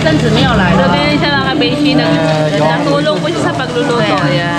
Sabi siya mga beshi, natulong po siya sa pagluluto. Ayan.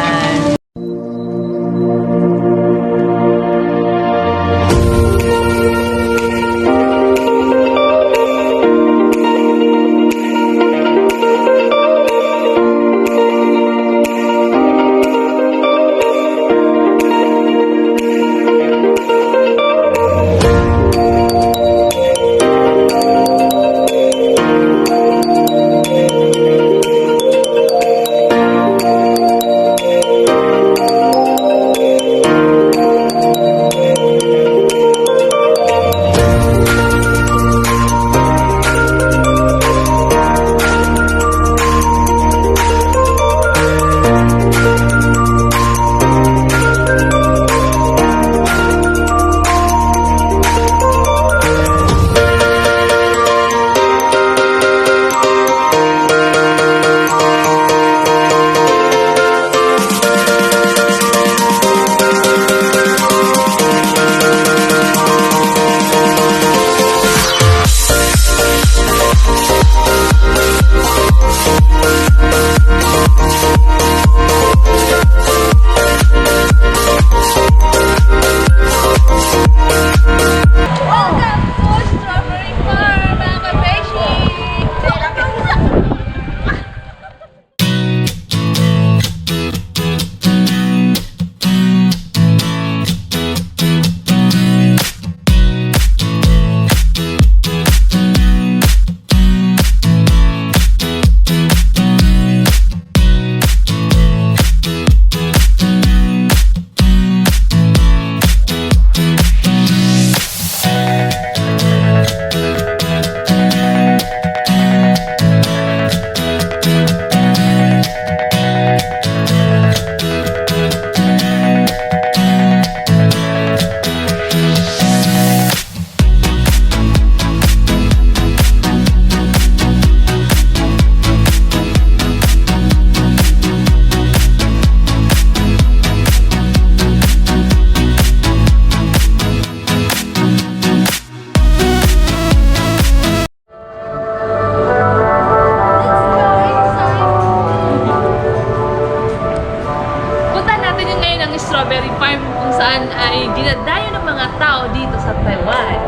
Strawberry farm kung saan ay dinadayo ng mga tao dito sa Taiwan.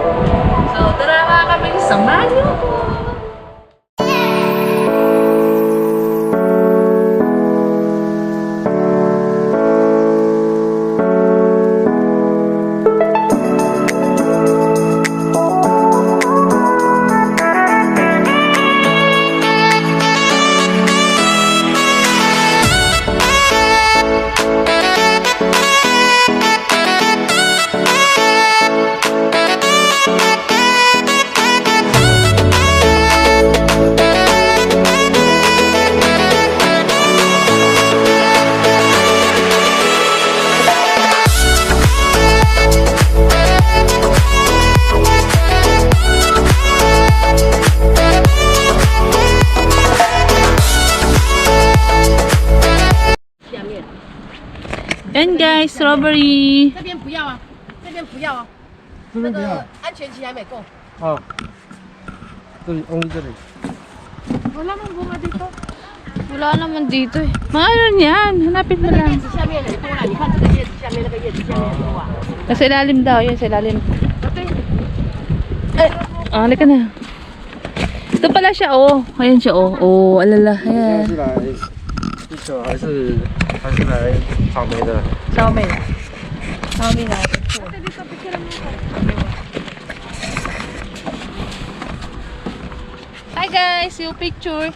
So tara mga kami, samahan niyo ako! Yan guys, strawberry. 这边不要啊，这边不要啊，这边不要。安全期还没够。哦，这里 only 这里。 Wala nang bunga dito. Wala naman dito eh. Mga ano yan, hanapin mo 那个 lang. 叶子下面很多啦，你看这个叶子下面，那个叶子下面很多啊。 Sa ilalim daw, yun sa ilalim. 对， Halika na. Ito pala siya, oh. Ayan siya, oh. Oh, alala. 现在 Ayan. 是来地球还是来草莓的？ Xiaomi. Xiaomi na. Hi guys, yung picture.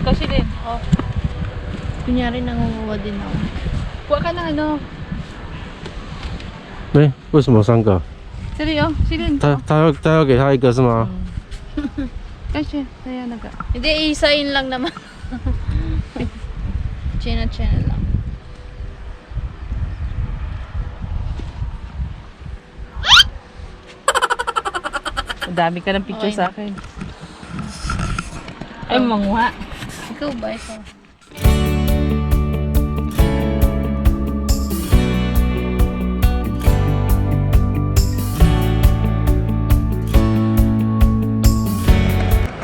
Kasi din, oh. Kunyari nangunguha din ako. Kuha ka ng ano. 对，为什么三个？ Sili, oh. Silin. 他要给他一个是吗？ Kasi, kaya naga. Hindi, isain lang naman. China lang. Dami ka ng picture Okay. sa akin. Ay, manguha. Ikaw ba ito?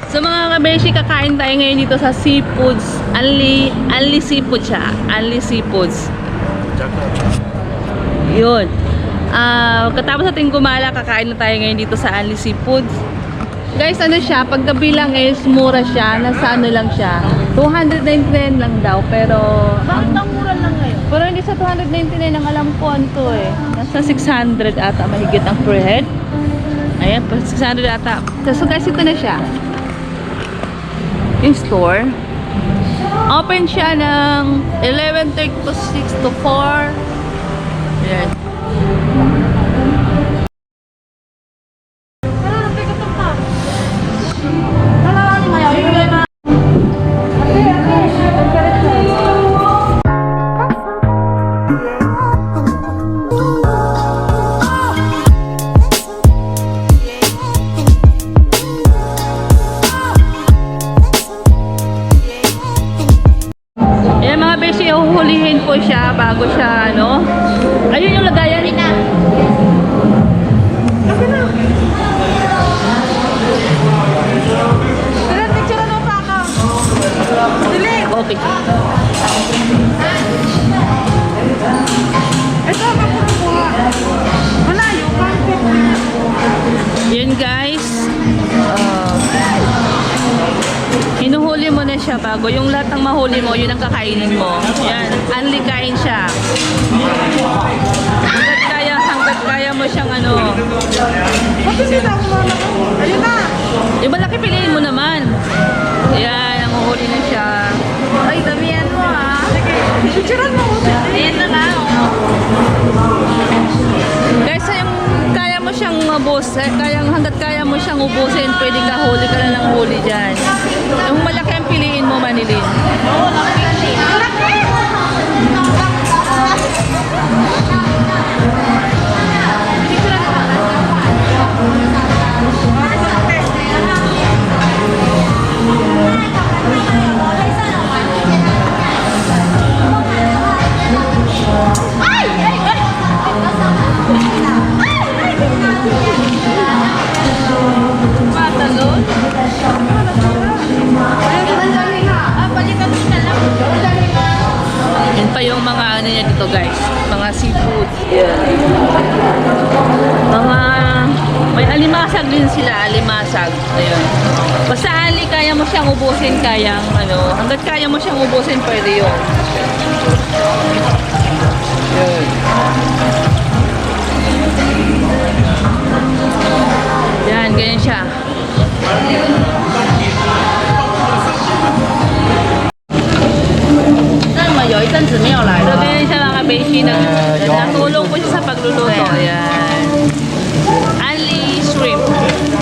So mga kabeshi, kakain tayo ngayon dito sa Seafoods. Only seafood siya. Only Seafoods. Yun. Katapos natin gumala, kakain na tayo ngayon dito sa Only Seafoods. Guys, ano siya, paggabi lang is mura siya. Nasa ano lang siya. 299 lang daw, pero... Bakit ang mura lang ngayon? Pero hindi sa 299 ang alam ko ano to eh. Nasa 600 ata mahigit ang per head. Ayan, 600 ata. So guys, ito na siya. Yung store. Open siya ng 11:30 to 6 to 4. Ayan. Ayan mga beshi, uhulihin po siya bago siya ano. Ayun yung lagayan. Okay. Yun guys. Hinuhuli mo na siya bago. Yung lahat ng mahuli mo, yun ang kakainin mo. Yan. Only kain siya. Hanggat kaya mo siyang ano. Yung malaki piliin mo naman. Ayan, ang uhuli na siya. Ay, damihan mo ah. Picturean mo. Ayan na nga. Guys, yung kaya mo siyang hanggat kaya mo siyang ubusin, pwede ka huli ka na lang huli dyan. Yung malaki ang piliin mo, Manilin. Matalon? Yan pa yung mga ano niya dito guys. Mga seafood. Yan. May alimasag din sila. Alimasag. Ayun. Basta kaya mo siyang ubusin. Hanggat kaya mo siyang ubusin, pwede yun. Yun. Yan, ganyan siya. So, ganyan siya mga kabeshi. Natulong po siya sa pagluluto. Ayan. Only shrimp.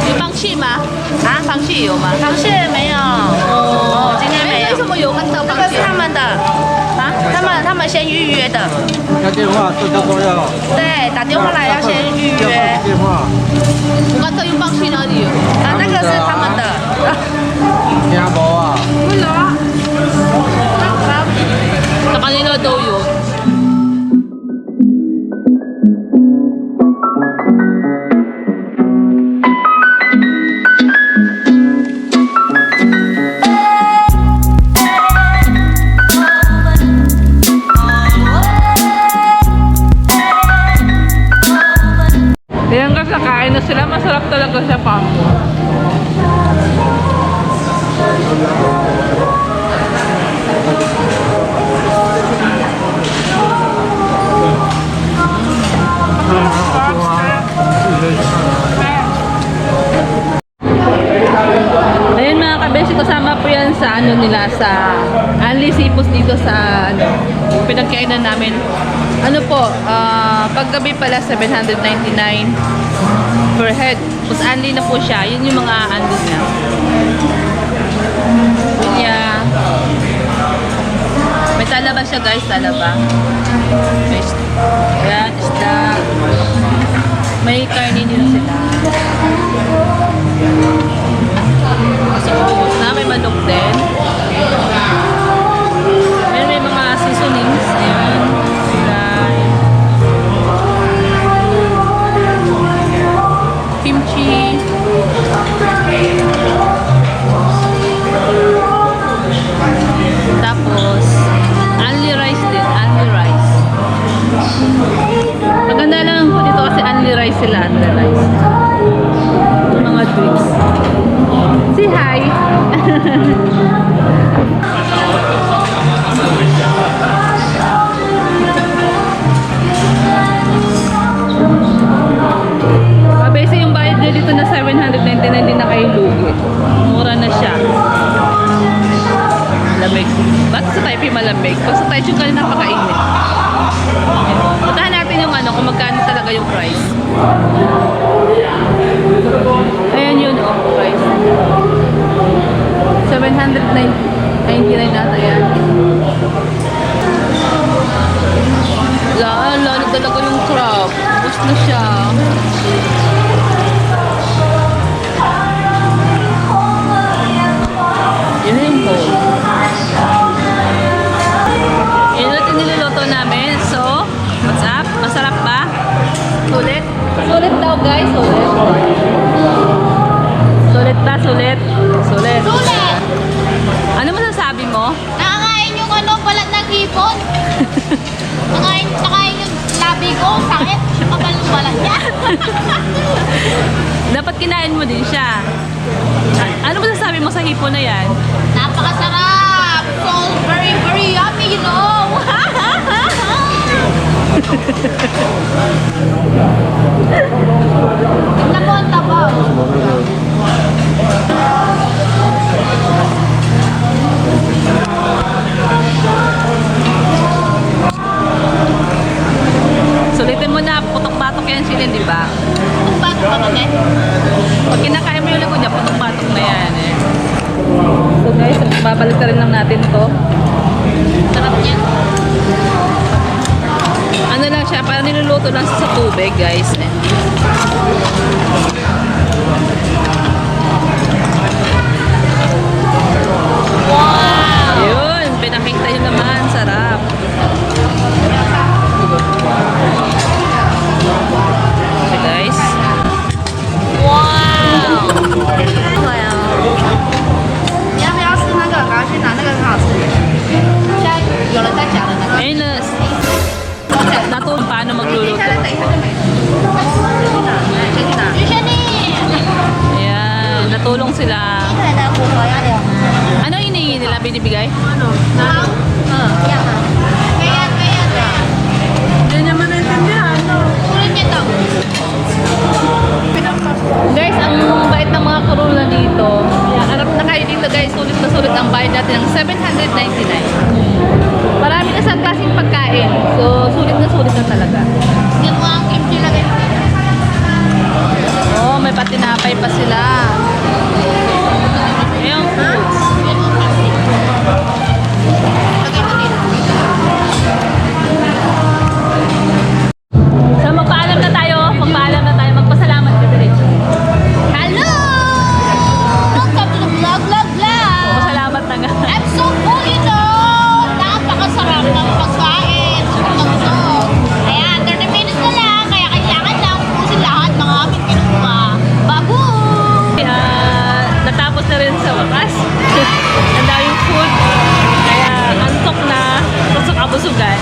Yung pangshi ma? Ha? Pangshi yun ma? 螃蟹没有，哦，今天没有。为什么有看到这螃蟹？个是他们的，啊，他们先预约的，要电话，这都要。对，打电话来要先预约，电话。我看到yung pangshi na yun. 啊，那个是他们的。听无啊？ Sa kanila daw yun. Ayan guys, nakain na sila. Masarap talaga siya pa. Ayun mga kabeshi, kasama po yan sa ano nila, sa Only Seafoods dito sa ano, pinagkainan namin. Ano po, paggabi pala 799 per head. Tapos only na po siya. Yun yung mga andun niya. Yun niya. May talaba siya guys, talaba. May ayan, isda. May karne din sila. So, ubos na. May manok din. May mga seasonings. Ayan. Like, kimchi. Tapos, only rice din. Only rice. Maganda lang po dito kasi only rice sila. Only rice. Mga drinks. Say hi! Mabese yung bayad nyo dito na 799 din na kayo lugi. Mura na siya. Lamig. Ba't sa Taipei malamig? Pag sa Taichung ka napakainit. Puntahan natin yung ano, kung magkano talaga yung price. Ayan yun, oh, price. 799 nata yan. Lalo talaga yung crab. Gusto na siya. Yun na yung bowl. Yun natin niluluto namin. So, what's up? Masarap ba? Sulit? Sulit daw guys, sulit. Sulit ba? Sulit? Sulit. Sulit! Ano masasabi mo? Nakakain yung ano, balat ng hipon. Nakain yung labi ko. Sakit. Kapal yung balat niya. Dapat kinain mo din siya. Ano masasabi mo sa hipon na yan? Napakasarap. So, very, very yummy, you know. Tignan mo ang taba. Sulitin mo na, putok-batok yan sila, di ba? Kung ba't pa kami? Pag kinakain mo yung likod niya, putok-batok na yan eh. So guys, babalik rin lang natin to. Sarap niya. Ano lang siya, parang niluluto lang siya sa tubig guys. Wow! Yun, pinakita yun naman, sarap. Okay guys. Wow! 对啊，你要不要吃那个？赶快去拿那个，很好吃。现在有人在夹的那个。 Ayun na, natulog paano 等一 magluluto. 下，再等一下就没。先去拿，谢谢你。 Ayan, natulong sila. 对的，骨头要留。 Ano hinihingi nila, binibigay? 好，一样的。 Kaya, kaya. Hindi niya maintindihan, no? Sulit niya daw. Guys, ang bait ng mga kurula dito. Harap na kayo dito guys, sulit na sulit ang bayad natin ng 799. Marami na sa klaseng pagkain. So, sulit na talaga. Hindi mo ang kimchi lagay. Oh, may patinapay pa sila. Ayun, fruits. Lagay mo dito. So, magpaalam na tayo. Magpasalamat ka diretso. Hello! Welcome to the vlog. Magpasalamat na nga. I'm so full, you know. Napakasarap ng pagkain. Sobrang busog. Ayan, 30 minutes na lang. Kaya kailangan lang pusin lahat ng aming kinuha. Babu! Natapos na rin sa wakas. Ang daming food. Kaya antok na. Tusok kabusugan.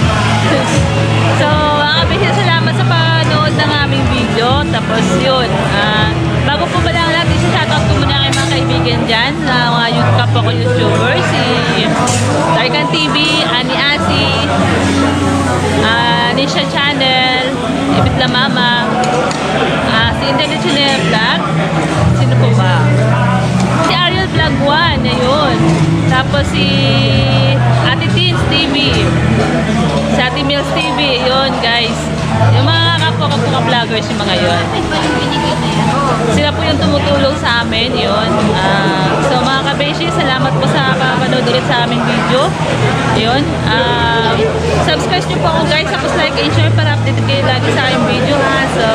So, mga kabisya, salamat sa panood ng aming video. Tapos yun. Bago po ba lang natin sa shoutout ko muna kay mga kaibigan dyan. Mga kapwa ko YouTuber. Si Darkan TV, Ani Asi, Nisha Channel, Ibit La Mama, si Intelligent Vlog. Sino po ba? Si Ariel Vlog 1, ayun. Tapos si Ate Teens TV. Si Ate Mills TV, yun guys. Yung mga kapwa vloggers yung mga yun. Sila po yung tumutulong sa amin, yun. So mga kabeshi, salamat po sa papanood ulit sa aming video. Yun. Subscribe nyo po ako guys, tapos like and share para update kayo lagi sa aking video ha. So,